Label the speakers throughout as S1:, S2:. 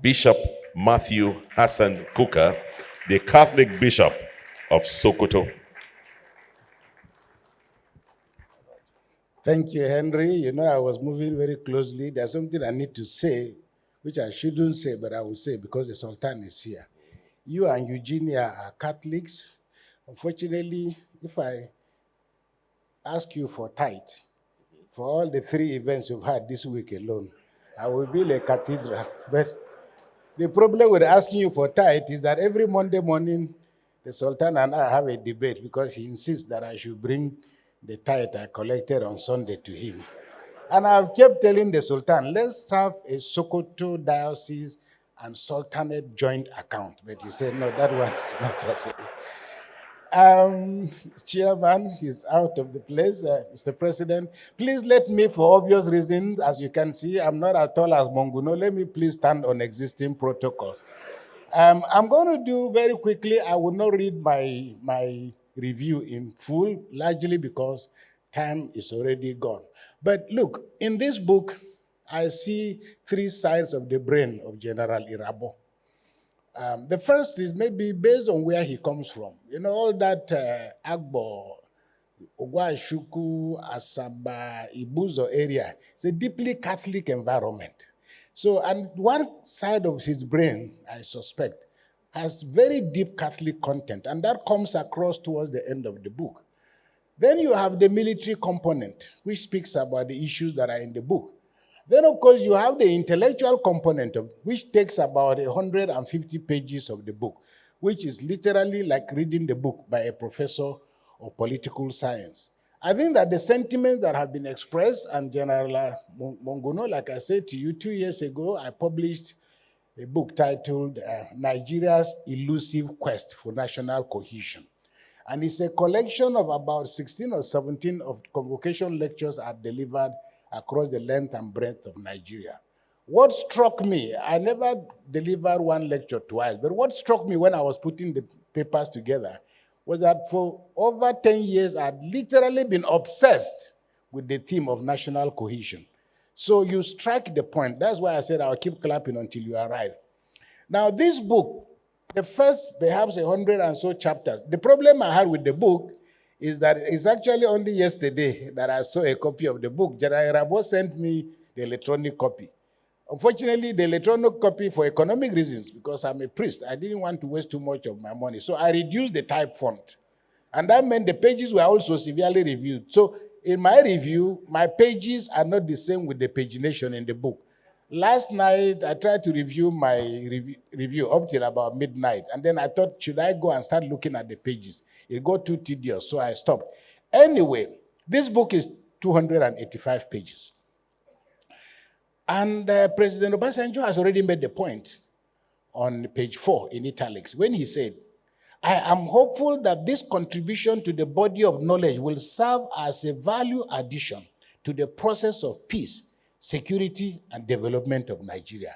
S1: Bishop Matthew Hassan Kukah, the Catholic Bishop of Sokoto.
S2: Thank you, Henry. You know, I was moving very closely. There's something I need to say, which I shouldn't say, but I will say because the Sultan is here. You and Eugenia are Catholics. Unfortunately, if I ask you for tithe for all the 3 events you've had this week alone, I will build a cathedral. But the problem with asking you for tithe is that every Monday morning, the Sultan and I have a debate because he insists that I should bring the tithe I collected on Sunday to him. And I've kept telling the Sultan, let's have a Sokoto diocese and Sultanate joint account. But he said, no, that one is not possible. Chairman is out of the place, Mr. President. Please let me, for obvious reasons, as you can see, I'm not as tall as Monguno. Let me please stand on existing protocols. I'm going to do very quickly. I will not read my review in full, largely because time is already gone. But look, in this book, I see 3 sides of the brain of General Irabo. The first is maybe based on where he comes from. You know, all that Agbo, Ogwashuku, Asaba, Ibuzo area, it's a deeply Catholic environment. So, and one side of his brain, I suspect, has very deep Catholic content, and that comes across towards the end of the book. Then you have the military component, which speaks about the issues that are in the book. Then, of course, you have the intellectual component, which takes about 150 pages of the book, which is literally like reading the book by a professor of political science. I think that the sentiments that have been expressed, and General Monguno, like I said to you, 2 years ago, I published a book titled Nigeria's Elusive Quest for National Cohesion. And it's a collection of about 16 or 17 of convocation lectures I delivered across the length and breadth of Nigeria. What struck me, I never delivered one lecture twice, but what struck me when I was putting the papers together was that for over 10 years, I'd literally been obsessed with the theme of national cohesion. So you strike the point. That's why I said I'll keep clapping until you arrive. Now, this book, the first perhaps 100 and so chapters, the problem I had with the book is that it's actually only yesterday that I saw a copy of the book. General Rabo sent me the electronic copy. Unfortunately, the electronic copy, for economic reasons, because I'm a priest, I didn't want to waste too much of my money. So I reduced the type font. And that meant the pages were also severely reviewed. So in my review, my pages are not the same with the pagination in the book. Last night, I tried to review my review up till about midnight. And then I thought, should I go and start looking at the pages? It got too tedious, so I stopped. Anyway, this book is 285 pages. And President Obasanjo has already made the point on page 4 in italics when he said, I am hopeful that this contribution to the body of knowledge will serve as a value addition to the process of peace, security, and development of Nigeria.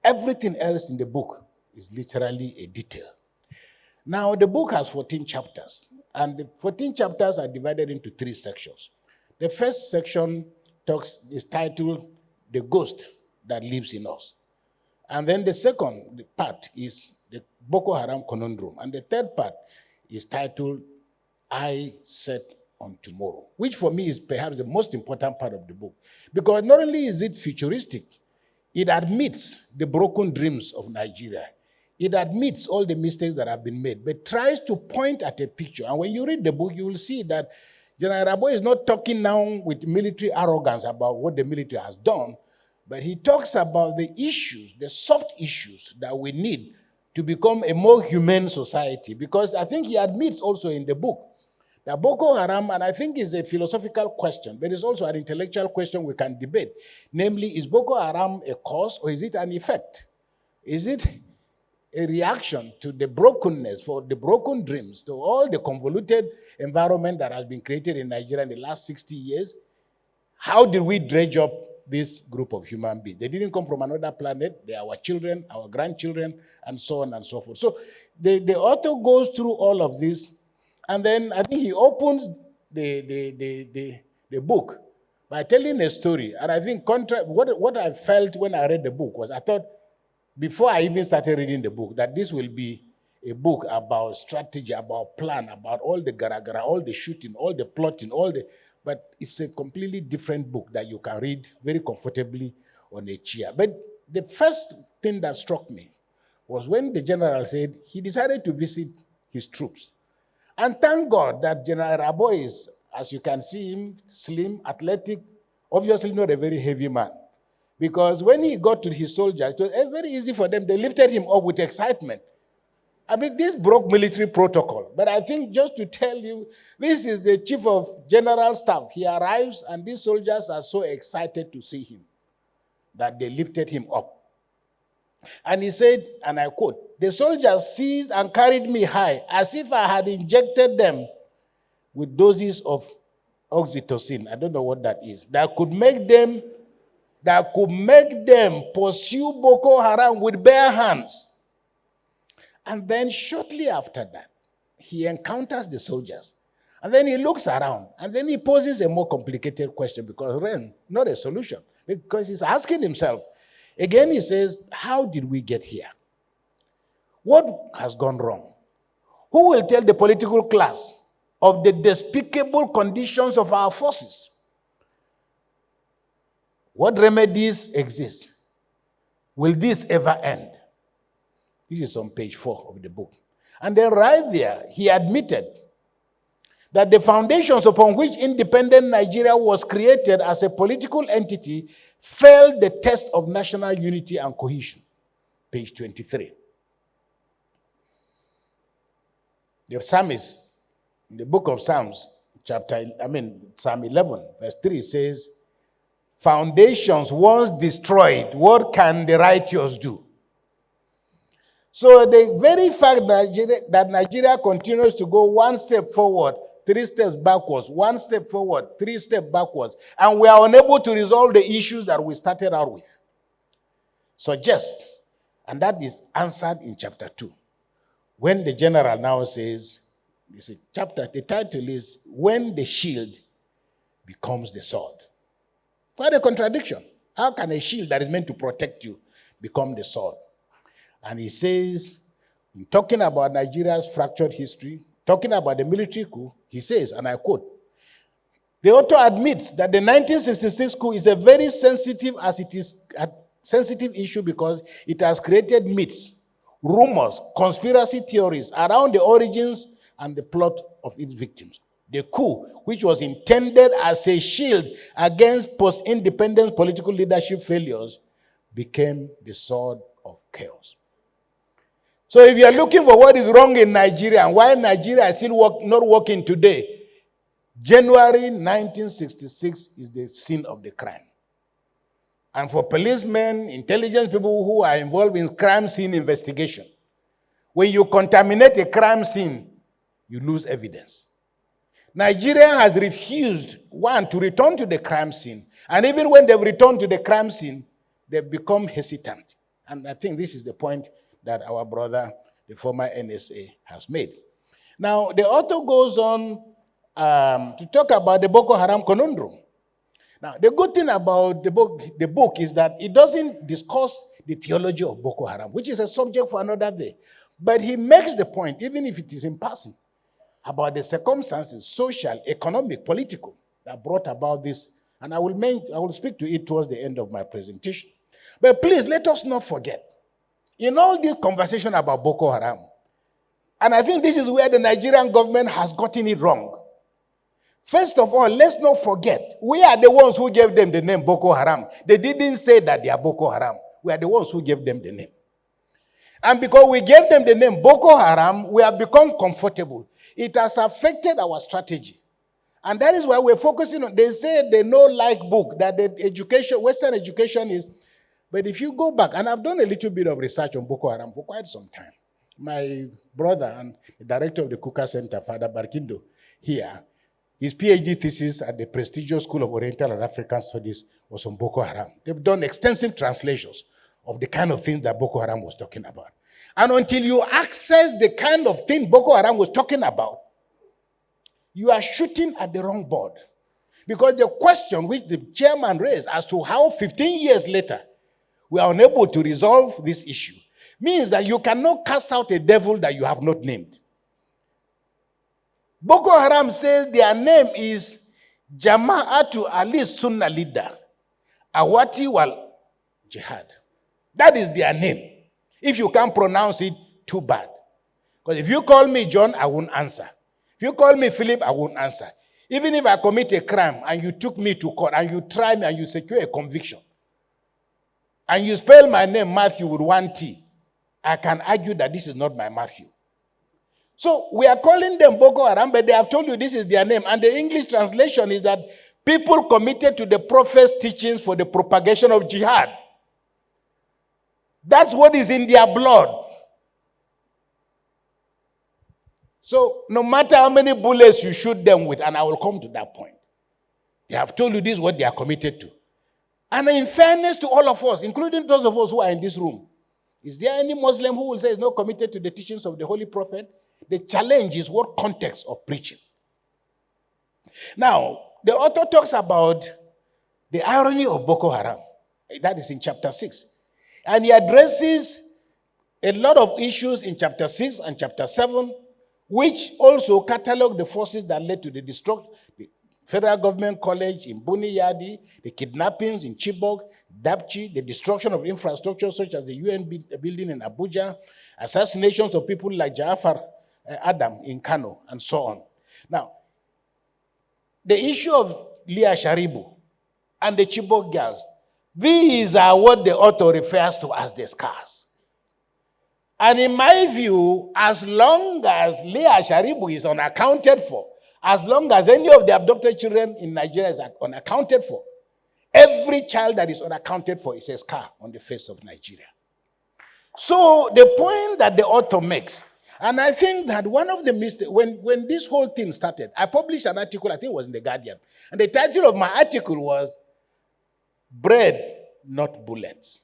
S2: Everything else in the book is literally a detail. Now, the book has 14 chapters, and the 14 chapters are divided into 3 sections. The first section is titled The Ghost That Lives in Us. And then the second part is the Boko Haram conundrum. And the third part is titled I Set on Tomorrow, which for me is perhaps the most important part of the book. Because not only is it futuristic, it admits the broken dreams of Nigeria. It admits all the mistakes that have been made, but tries to point at a picture. And when you read the book, you will see that General Rabo is not talking now with military arrogance about what the military has done, but he talks about the issues, the soft issues that we need to become a more humane society. Because I think he admits also in the book that Boko Haram, and I think it's a philosophical question, but it's also an intellectual question we can debate. Namely, is Boko Haram a cause or is it an effect? Is it a reaction to the brokenness, for the broken dreams, to all the convoluted environment that has been created in Nigeria in the last 60 years? How did we dredge up this group of human beings? They didn't come from another planet. They are our children, our grandchildren, and so on and so forth. So the author goes through all of this, and then I think he opens the book by telling a story. And I think what I felt when I read the book was, I thought, before I even started reading the book, that this will be a book about strategy, about plan, about all the gara-gara, all the shooting, all the plotting, but it's a completely different book that you can read very comfortably on a chair. But the first thing that struck me was when the general said he decided to visit his troops. And thank God that General Rabo is, as you can see him, slim, athletic, obviously not a very heavy man. Because when he got to his soldiers, it was very easy for them. They lifted him up with excitement. I mean, this broke military protocol. But I think just to tell you, this is the chief of general staff. He arrives, and these soldiers are so excited to see him that they lifted him up. And he said, and I quote, "The soldiers seized and carried me high, as if I had injected them with doses of oxytocin." I don't know what that is. That could make them pursue Boko Haram with bare hands. And then shortly after that, he encounters the soldiers. And then he looks around. And then he poses a more complicated question, because not a solution. Because he's asking himself, again he says, how did we get here? What has gone wrong? Who will tell the political class of the despicable conditions of our forces? What remedies exist? Will this ever end? This is on page 4 of the book. And then right there, he admitted that the foundations upon which independent Nigeria was created as a political entity failed the test of national unity and cohesion. Page 23. The psalmist, in the book of Psalms, Psalm 11, verse 3 says, "Foundations once destroyed, what can the righteous do?" So the very fact that Nigeria continues to go one step forward, 3 steps backwards, 1 step forward, 3 steps backwards, and we are unable to resolve the issues that we started out with, suggests, and that is answered in chapter 2. When the general now says, the title is, "When the Shield Becomes the Sword." Quite a contradiction. How can a shield that is meant to protect you become the sword? And he says, in talking about Nigeria's fractured history, talking about the military coup, he says, and I quote, "The author admits that the 1966 coup is a very sensitive issue because it has created myths, rumors, conspiracy theories around the origins and the plot of its victims. The coup, which was intended as a shield against post-independence political leadership failures, became the sword of chaos." So if you are looking for what is wrong in Nigeria and why Nigeria is still not working today, January 1966 is the scene of the crime. And for policemen, intelligence people who are involved in crime scene investigation, when you contaminate a crime scene, you lose evidence. Nigeria has refused, one, to return to the crime scene. And even when they've returned to the crime scene, they've become hesitant. And I think this is the point that our brother, the former NSA, has made. Now, the author goes on to talk about the Boko Haram conundrum. Now, the good thing about the book is that it doesn't discuss the theology of Boko Haram, which is a subject for another day. But he makes the point, even if it is in passing, about the circumstances, social, economic, political, that brought about this. And I will speak to it towards the end of my presentation. But please, let us not forget, in all this conversation about Boko Haram, and I think this is where the Nigerian government has gotten it wrong. First of all, let's not forget, we are the ones who gave them the name Boko Haram. They didn't say that they are Boko Haram. We are the ones who gave them the name. And because we gave them the name Boko Haram, we have become comfortable. It has affected our strategy. And that is why we're focusing on, they say they know like book, that the education, Western education is, but if you go back, and I've done a little bit of research on Boko Haram for quite some time. My brother and the director of the Kukah Center, Father Barkindo, here, his PhD thesis at the prestigious School of Oriental and African Studies was on Boko Haram. They've done extensive translations of the kind of things that Boko Haram was talking about. And until you access the kind of thing Boko Haram was talking about, you are shooting at the wrong board. Because the question which the chairman raised as to how 15 years later we are unable to resolve this issue, means that you cannot cast out a devil that you have not named. Boko Haram says their name is Jama'atu Ali Sunnah Leader, Awati wal Jihad. That is their name. If you can't pronounce it, too bad. Because if you call me John, I won't answer. If you call me Philip, I won't answer. Even if I commit a crime and you took me to court and you try me and you secure a conviction, and you spell my name Matthew with one T, I can argue that this is not my Matthew. So we are calling them Boko Haram, but they have told you this is their name. And the English translation is that people committed to the prophet's teachings for the propagation of jihad. That's what is in their blood. So no matter how many bullets you shoot them with, and I will come to that point, they have told you this is what they are committed to. And in fairness to all of us, including those of us who are in this room, is there any Muslim who will say is not committed to the teachings of the Holy Prophet? The challenge is what context of preaching. Now, the author talks about the irony of Boko Haram. That is in chapter 6. And he addresses a lot of issues in chapter 6 and chapter 7, which also catalog the forces that led to the destruction. The federal government college in Buniyadi, the kidnappings in Chibok, Dapchi, the destruction of infrastructure such as the UN building in Abuja, assassinations of people like Jafar Adam in Kano, and so on. Now, the issue of Leah Sharibu and the Chibok girls, these are what the author refers to as the scars. And in my view, as long as Leah Sharibu is unaccounted for, as long as any of the abducted children in Nigeria is unaccounted for, every child that is unaccounted for is a scar on the face of Nigeria. So the point that the author makes, and I think that one of the mistakes, when this whole thing started, I published an article, I think it was in The Guardian, and the title of my article was, Bread, Not Bullets.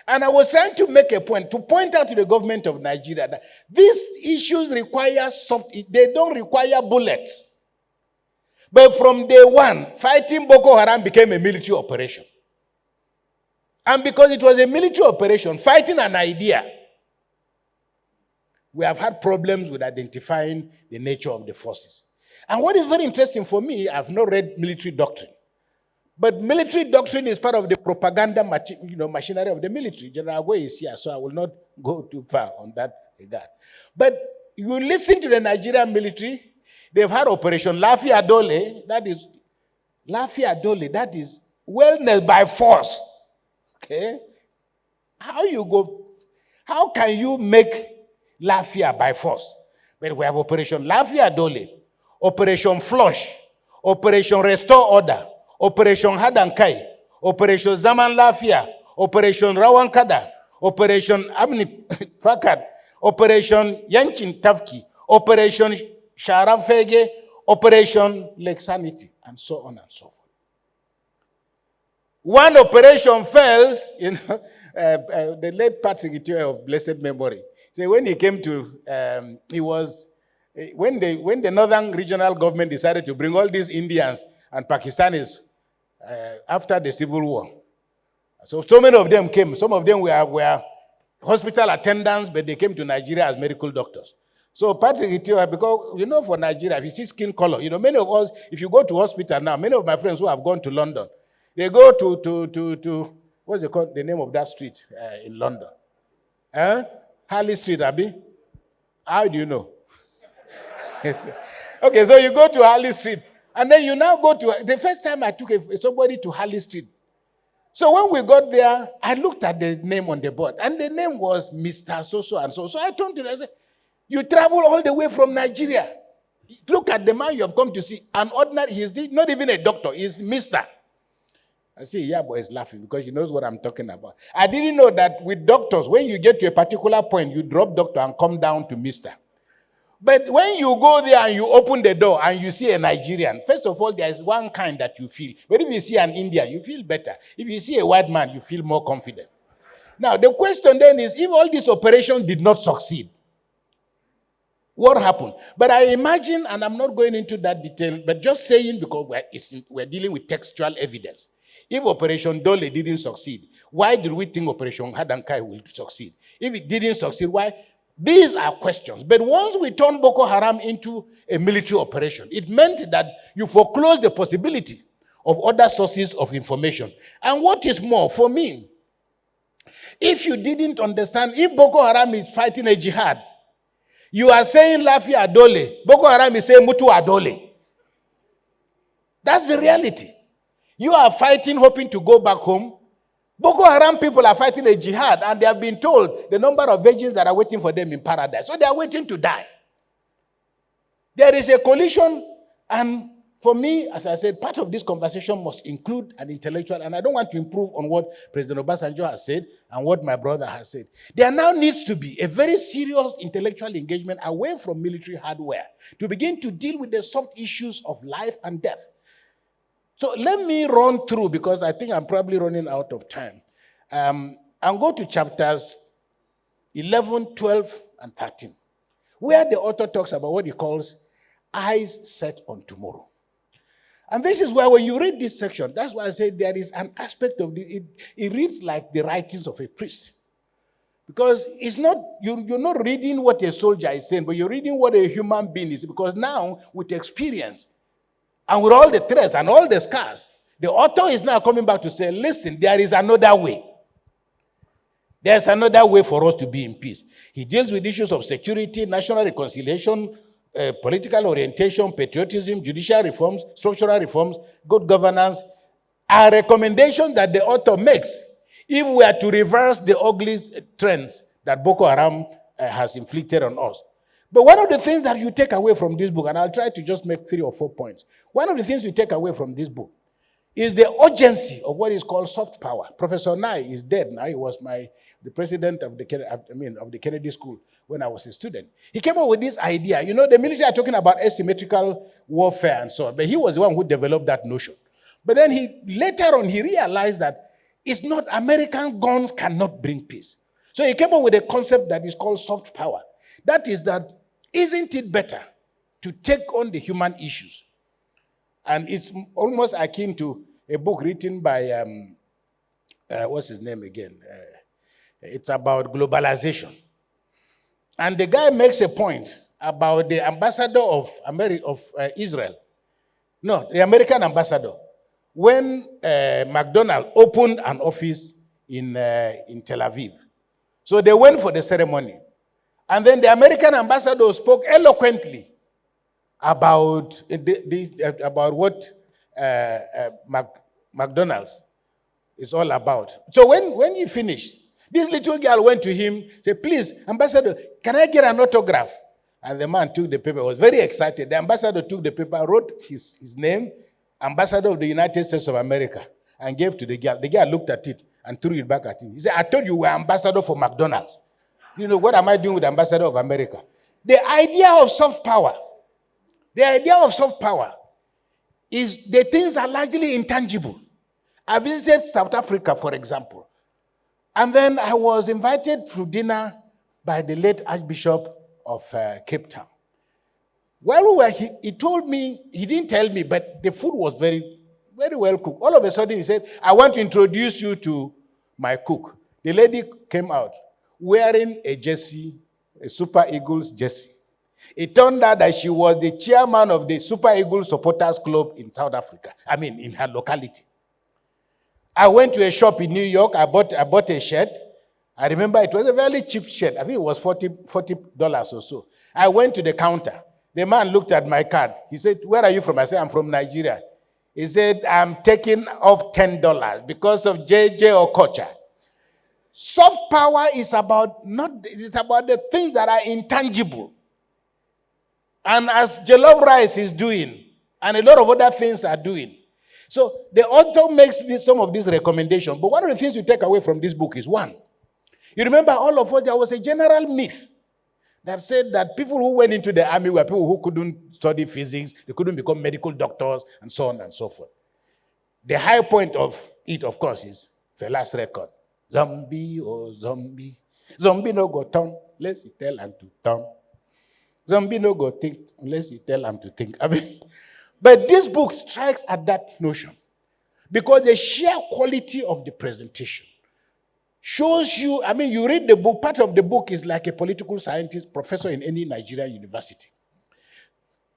S2: And I was trying to make a point, to point out to the government of Nigeria that these issues require they don't require bullets. But from day one, fighting Boko Haram became a military operation. And because it was a military operation, fighting an idea, we have had problems with identifying the nature of the forces. And what is very interesting for me, I've not read military doctrine. But military doctrine is part of the propaganda machinery of the military. General Agwe is here, so I will not go too far on that regard. But you listen to the Nigerian military, they've had Operation Lafi Adole, that is wellness by force. Okay? How can you make Lafia by force? But we have Operation Lafia Adole, Operation Flush, Operation Restore Order, Operation Hadankai, Operation Zaman Lafia, Operation Rawankada, Operation Abni Fakad, Operation Yanchin Tafki, Operation Sharafege, Operation Lake Sanity, and so on and so forth. One operation fails, the late Patrick Itiwe of blessed memory. So when he came to, when the Northern Regional Government decided to bring all these Indians and Pakistanis after the Civil War. So many of them came. Some of them were hospital attendants, but they came to Nigeria as medical doctors. So Patrick Itiwe, because, for Nigeria, if you see skin color, many of us, if you go to hospital now, many of my friends who have gone to London, they go to what's it called, the name of that street in London? Harley Street, Abi? How do you know? Okay, so you go to Harley Street, and then you now go to, the first time I took somebody to Harley Street. So when we got there, I looked at the name on the board, and the name was Mr. So-so and so. So I told him, I said, you travel all the way from Nigeria. Look at the man you have come to see. An ordinary, he's not even a doctor, he's Mr. I see, yeah, boy is laughing because he knows what I'm talking about. I didn't know that with doctors, when you get to a particular point, you drop doctor and come down to Mr. But when you go there and you open the door and you see a Nigerian, first of all, there is one kind that you feel. But if you see an Indian, you feel better. If you see a white man, you feel more confident. Now, the question then is, if all these operations did not succeed, what happened? But I imagine, and I'm not going into that detail, but just saying because we're dealing with textual evidence. If Operation Dole didn't succeed, Why did we think Operation Hadankai will succeed? If it didn't succeed, why? These are questions. But once we turn Boko Haram into a military operation, it meant that you foreclose the possibility of other sources of information. And what is more, for me, if you didn't understand, if Boko Haram is fighting a jihad, you are saying Lafi Adole. Boko Haram is saying Mutu Adole. That's the reality. You are fighting, hoping to go back home. Boko Haram people are fighting a jihad, and they have been told the number of virgins that are waiting for them in paradise. So they are waiting to die. There is a collision, and for me, as I said, part of this conversation must include an intellectual, and I don't want to improve on what President Obasanjo has said and what my brother has said. There now needs to be a very serious intellectual engagement away from military hardware to begin to deal with the soft issues of life and death. So let me run through, because I think I'm probably running out of time. I'll go to chapters 11, 12, and 13, where the author talks about what he calls eyes set on tomorrow. And this is where, when you read this section, that's why I say there is an aspect of it reads like the writings of a priest. Because it's not, you're not reading what a soldier is saying, but you're reading what a human being is. Because now, with experience, and with all the threats and all the scars, the author is now coming back to say, listen, there is another way. There's another way for us to be in peace. He deals with issues of security, national reconciliation, political orientation, patriotism, judicial reforms, structural reforms, good governance, a recommendation that the author makes if we are to reverse the ugly trends that Boko Haram has inflicted on us. But one of the things that you take away from this book, and I'll try to just make 3 or 4 points. One of the things you take away from this book is the urgency of what is called soft power. Professor Nye is dead now. He was the president of the Kennedy School when I was a student. He came up with this idea. You know, the military are talking about asymmetrical warfare and so on, but he was the one who developed that notion. But then later on, he realized that it's not, American guns cannot bring peace. So he came up with a concept that is called soft power. That is that, isn't it better to take on the human issues? And it's almost akin to a book written by, what's his name again? It's about globalization. And the guy makes a point about the ambassador of Israel. No, the American ambassador. When McDonald's opened an office in Tel Aviv. So they went for the ceremony. And then the American ambassador spoke eloquently about what McDonald's is all about. So when he finished, this little girl went to him, said, please, ambassador, can I get an autograph? And the man took the paper, was very excited. The ambassador took the paper, wrote his name, ambassador of the United States of America, and gave to the girl. The girl looked at it and threw it back at him. He said, I told you we're ambassador for McDonald's. You know, what am I doing with the ambassador of America? The idea of soft power is the things are largely intangible. I visited South Africa, for example. And then I was invited to dinner by the late Archbishop of Cape Town. While we were, he told me, he didn't tell me, but the food was very, very well cooked. All of a sudden he said, I want to introduce you to my cook. The lady came out wearing a jersey, a Super Eagles jersey. It turned out that she was the chairman of the Super Eagles Supporters Club in South Africa. in her locality. I went to a shop in New York. I bought a shirt. I remember it was a very cheap shirt. I think it was $40 or so. I went to the counter. The man looked at my card. He said, where are you from? I said, I'm from Nigeria. He said, I'm taking off $10 because of JJ Okocha. Soft power is about the things that are intangible. And as jollof rice is doing, and a lot of other things are doing. So the author makes some of these recommendations. But one of the things you take away from this book is one. You remember all of us, there was a general myth that said that people who went into the army were people who couldn't study physics, they couldn't become medical doctors, and so on and so forth. The high point of it, of course, is Fela's record. Zombie, oh zombie. Zombie no go turn unless you tell him to turn. Zombie no go think unless you tell him to think. But this book strikes at that notion because the sheer quality of the presentation, shows you, I mean, you read the book, part of the book is like a political scientist, professor in any Nigerian university.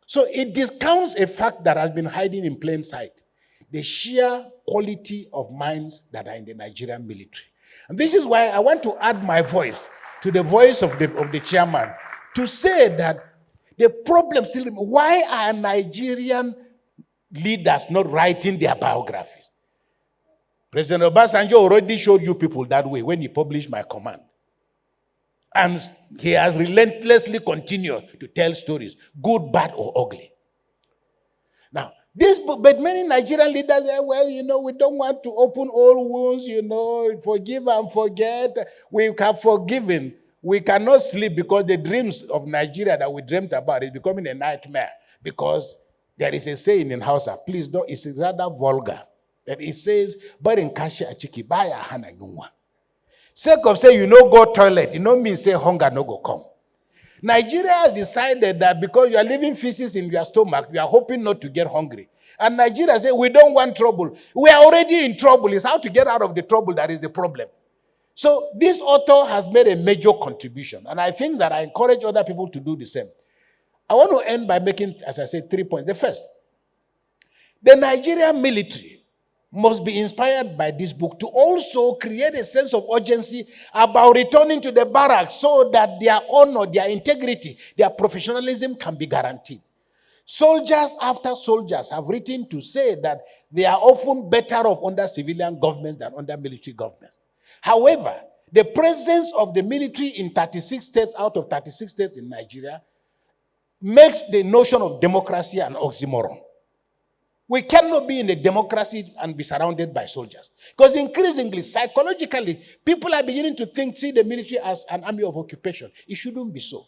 S2: So it discounts a fact that has been hiding in plain sight, the sheer quality of minds that are in the Nigerian military. And this is why I want to add my voice to the voice of the chairman to say that the problem still, why are Nigerian leaders not writing their biographies? President Obasanjo already showed you people that way when he published My Command. And he has relentlessly continued to tell stories, good, bad, or ugly. Now, but many Nigerian leaders say, well, we don't want to open old wounds, forgive and forget. We have forgiven. We cannot sleep because the dreams of Nigeria that we dreamt about is becoming a nightmare. Because there is a saying in Hausa, please don't, it's rather vulgar. That it says, "Barin kashi achiki baya hana yunwa." Sake of say go toilet, mean say hunger no go come. Nigeria has decided that because you are leaving feces in your stomach, you are hoping not to get hungry. And Nigeria say, we don't want trouble. We are already in trouble. It's how to get out of the trouble that is the problem. So this author has made a major contribution. And I think that I encourage other people to do the same. I want to end by making, as I said, 3 points. The first, the Nigerian military must be inspired by this book to also create a sense of urgency about returning to the barracks so that their honor, their integrity, their professionalism can be guaranteed. Soldiers after soldiers have written to say that they are often better off under civilian government than under military government. However, the presence of the military in 36 states out of 36 states in Nigeria makes the notion of democracy an oxymoron. We cannot be in a democracy and be surrounded by soldiers. Because increasingly, psychologically, people are beginning to see the military as an army of occupation. It shouldn't be so.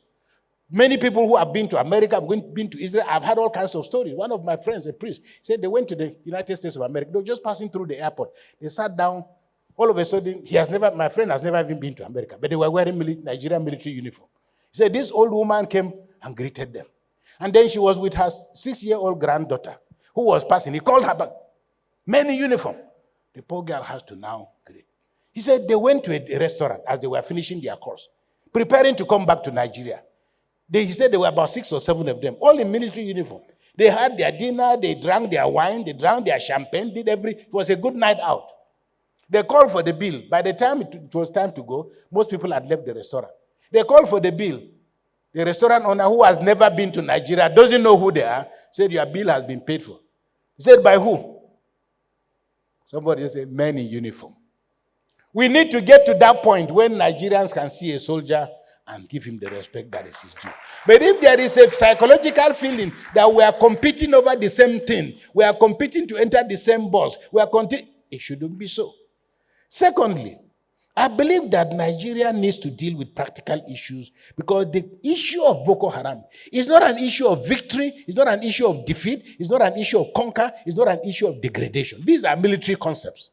S2: Many people who have been to America, have been to Israel, I've heard all kinds of stories. One of my friends, a priest, said they went to the United States of America. They were just passing through the airport. They sat down. All of a sudden, my friend has never even been to America, but they were wearing Nigerian military uniform. He said this old woman came and greeted them. And then she was with her 6-year-old granddaughter, who was passing. He called her back. Men in uniform. The poor girl has to now greet. He said they went to a restaurant as they were finishing their course, preparing to come back to Nigeria. He said there were about 6 or 7 of them, all in military uniform. They had their dinner, they drank their wine, they drank their champagne, it was a good night out. They called for the bill. By the time it was time to go, most people had left the restaurant. They called for the bill. The restaurant owner, who has never been to Nigeria, doesn't know who they are, said your bill has been paid for. He said, by who? Somebody said, men in uniform. We need to get to that point when Nigerians can see a soldier and give him the respect that is his due. But if there is a psychological feeling that we are competing over the same thing, we are competing to enter the same bus, it shouldn't be so. Secondly, I believe that Nigeria needs to deal with practical issues because the issue of Boko Haram is not an issue of victory, it's not an issue of defeat, it's not an issue of conquer, it's not an issue of degradation. These are military concepts.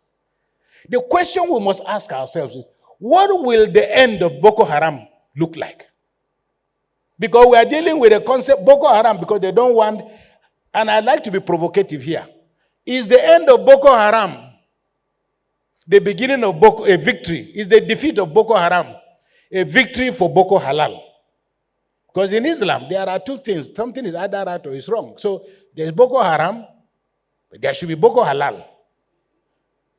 S2: The question we must ask ourselves is, what will the end of Boko Haram look like? Because we are dealing with a concept, Boko Haram, because they don't want, and I'd like to be provocative here. Is the end of Boko Haram the beginning of a victory? Is the defeat of Boko Haram a victory for Boko Halal? Because in Islam, there are two things. Something is either right or it's wrong. So there's Boko Haram, but there should be Boko Halal.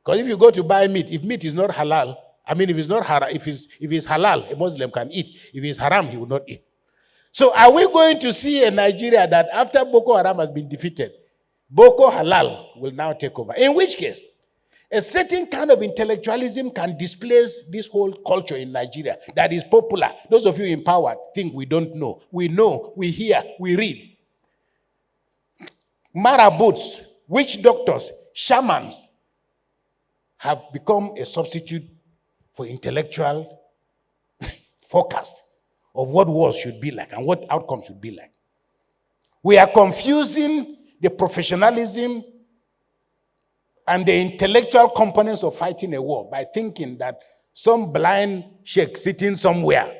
S2: Because if you go to buy meat, if meat is not halal, if it's not haram, if it's halal, a Muslim can eat. If it's haram, he will not eat. So are we going to see a Nigeria that after Boko Haram has been defeated, Boko Halal will now take over? In which case, a certain kind of intellectualism can displace this whole culture in Nigeria that is popular. Those of you in power think we don't know. We know, we hear, we read. Marabouts, witch doctors, shamans have become a substitute for intellectual forecast of what wars should be like and what outcomes should be like. We are confusing the professionalism and the intellectual components of fighting a war by thinking that some blind sheikh sitting somewhere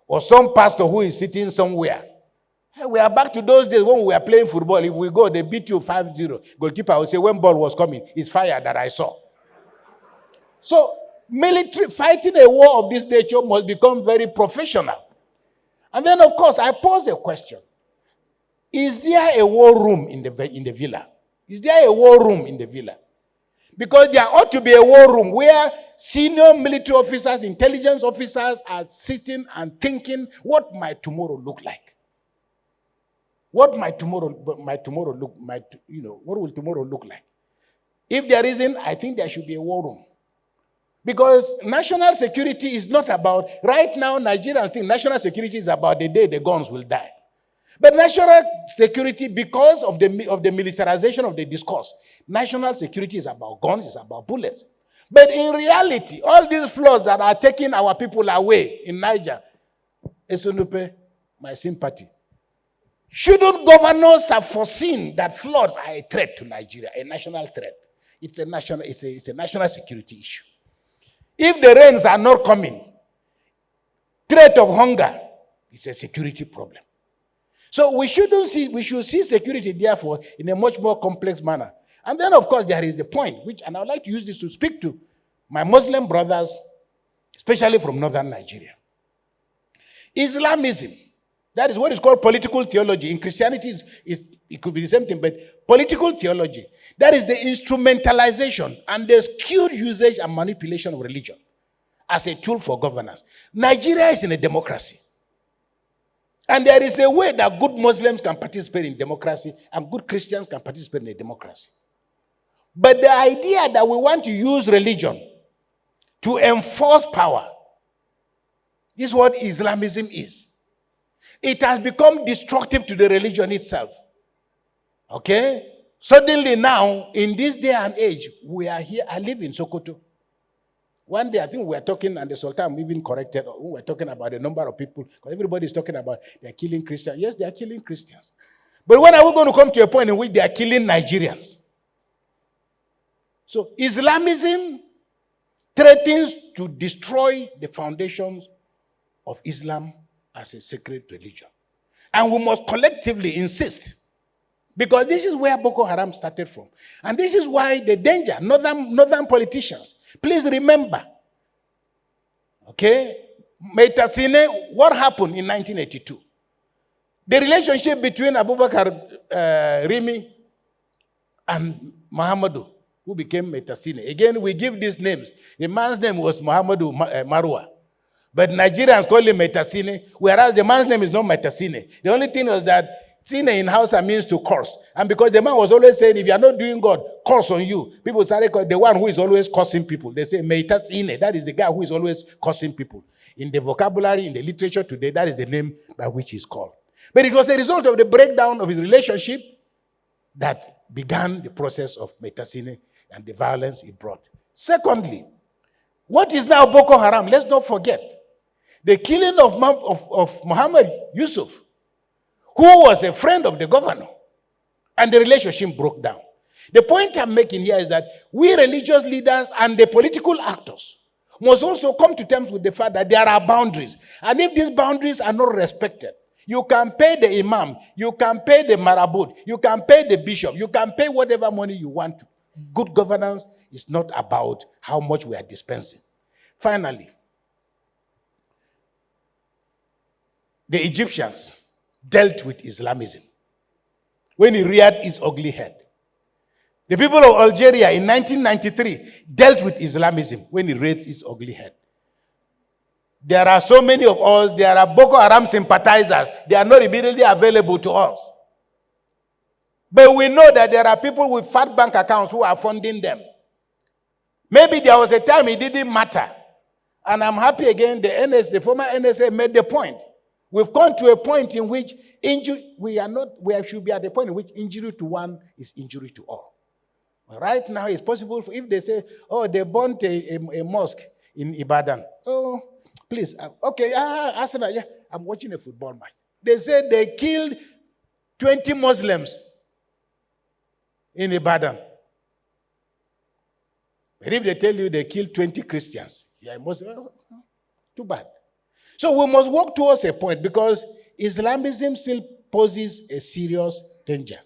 S2: or some pastor who is sitting somewhere. Hey, we are back to those days when we were playing football. If we go, they beat you 5-0. Goalkeeper will say, when ball was coming, it's fire that I saw. So Military fighting a war of this nature must become very professional. And then, of course, I pose a question. Is there a war room in the villa? Is there a war room in the villa? Because there ought to be a war room where senior military officers, intelligence officers are sitting and thinking, what might tomorrow look like? What will tomorrow look like? If there isn't, I think there should be a war room. Because national security is not about, right now, Nigerians think national security is about the day the guns will die. But national security, because of the militarization of the discourse, national security is about guns, it's about bullets. But in reality, all these floods that are taking our people away in Niger, Esonupe, my sympathy. Shouldn't governors have foreseen that floods are a threat to Nigeria, a national threat? It's a national security issue. If the rains are not coming, threat of hunger is a security problem. So we should see security, therefore, in a much more complex manner. And then, of course, there is the point, and I would like to use this to speak to my Muslim brothers, especially from northern Nigeria. Islamism, that is what is called political theology. In Christianity, it could be the same thing, but political theology, that is the instrumentalization and the skewed usage and manipulation of religion as a tool for governance. Nigeria is in a democracy. And there is a way that good Muslims can participate in democracy and good Christians can participate in a democracy. But the idea that we want to use religion to enforce power is what Islamism is. It has become destructive to the religion itself. Okay? Suddenly now, in this day and age, we are here. I live in Sokoto. One day, I think we were talking, and the Sultan even corrected, we were talking about the number of people, because everybody is talking about they're killing Christians. Yes, they are killing Christians. But when are we going to come to a point in which they are killing Nigerians? So Islamism threatens to destroy the foundations of Islam as a sacred religion. And we must collectively insist, because this is where Boko Haram started from. And this is why the danger, northern politicians, please remember, okay, Meitasine, what happened in 1982? The relationship between Abubakar Rimi and Muhammadu, who became Meitasine. Again, we give these names. The man's name was Muhammadu Marwa. But Nigerians call him Meitasine, whereas the man's name is not Meitasine. The only thing was that Sine in Hausa means to curse. And because the man was always saying, if you are not doing God, curse on you. People started calling the one who is always cursing people. They say, Meitasine, that is the guy who is always cursing people. In the vocabulary, in the literature today, that is the name by which he's called. But it was a result of the breakdown of his relationship that began the process of Meitasine and the violence it brought. Secondly, what is now Boko Haram? Let's not forget the killing of Muhammad Yusuf, who was a friend of the governor, and the relationship broke down. The point I'm making here is that we religious leaders and the political actors must also come to terms with the fact that there are boundaries. And if these boundaries are not respected, you can pay the imam, you can pay the marabut, you can pay the bishop, you can pay whatever money you want to. Good governance is not about how much we are dispensing. Finally, the Egyptians dealt with Islamism when it reared its ugly head. The people of Algeria in 1993 dealt with Islamism when it raised its ugly head. There are so many of us, there are Boko Haram sympathizers, they are not immediately available to us. But we know that there are people with fat bank accounts who are funding them. Maybe there was a time it didn't matter. And I'm happy again, the former NSA made the point. We've come to a point in which we should be at the point in which injury to one is injury to all. Right now, it's possible if they say, oh, they burnt a mosque in Ibadan. Oh, please, okay, Arsenal, yeah, I'm watching a football match. They said they killed 20 Muslims in Ibadan. But if they tell you they killed 20 Christians, yeah, Muslim, too bad. So we must work towards a point, because Islamism still poses a serious danger.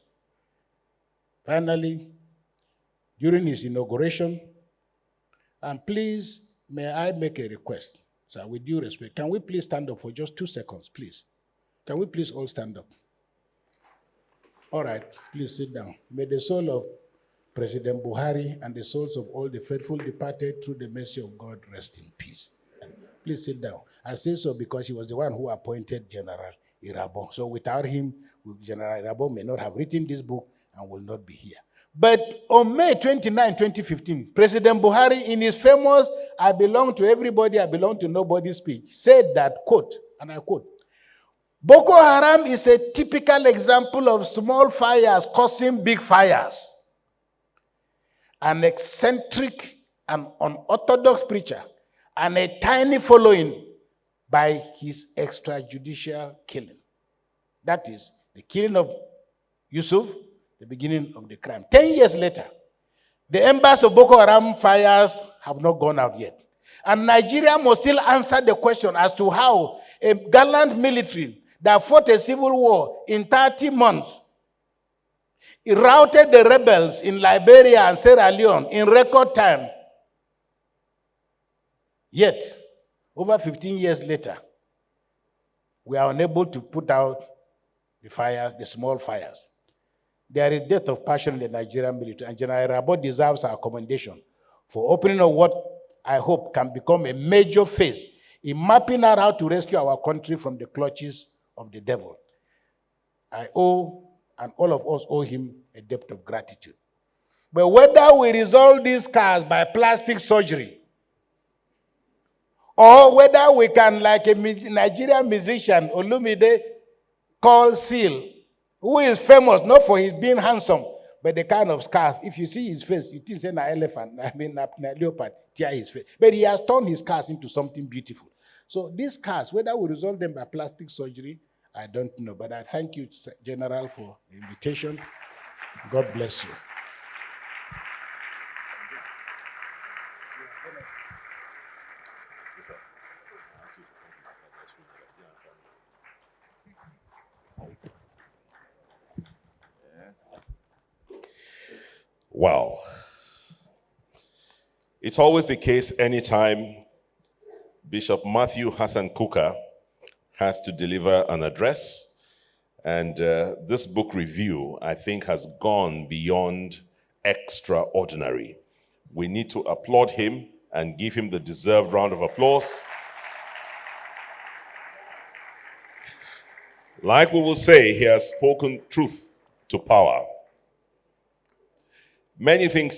S2: Finally, during his inauguration, and please, may I make a request, sir, with due respect? Can we please stand up for just 2 seconds, please? Can we please all stand up? All right, please sit down. May the soul of President Buhari and the souls of all the faithful departed through the mercy of God rest in peace. Please sit down. I say so because he was the one who appointed General Irabo. So without him, General Irabo may not have written this book and will not be here. But on May 29, 2015, President Buhari, in his famous "I belong to everybody, I belong to nobody" speech, said that, quote, and I quote, "Boko Haram is a typical example of small fires causing big fires. An eccentric and unorthodox preacher and a tiny following by his extrajudicial killing." That is the killing of Yusuf, the beginning of the crime. 10 years later, the embers of Boko Haram fires have not gone out yet. And Nigeria must still answer the question as to how a gallant military that fought a civil war in 30 months, it routed the rebels in Liberia and Sierra Leone in record time. Yet, over 15 years later, we are unable to put out the fires, the small fires. There is death of passion in the Nigerian military, and General Rabo deserves our commendation for opening up what I hope can become a major phase in mapping out how to rescue our country from the clutches of the devil. I owe, and all of us owe him, a debt of gratitude. But whether we resolve these scars by plastic surgery, or whether we can, like a Nigerian musician, Olumide, called Seal, who is famous not for his being handsome, but the kind of scars. If you see his face, you think it's an elephant, a leopard, tear his face. But he has turned his scars into something beautiful. So these scars, whether we resolve them by plastic surgery, I don't know. But I thank you, General, for the invitation. God bless you.
S1: Wow. It's always the case anytime Bishop Matthew Hassan Kukah has to deliver an address. And this book review, I think, has gone beyond extraordinary. We need to applaud him and give him the deserved round of applause. Like we will say, he has spoken truth to power. Many things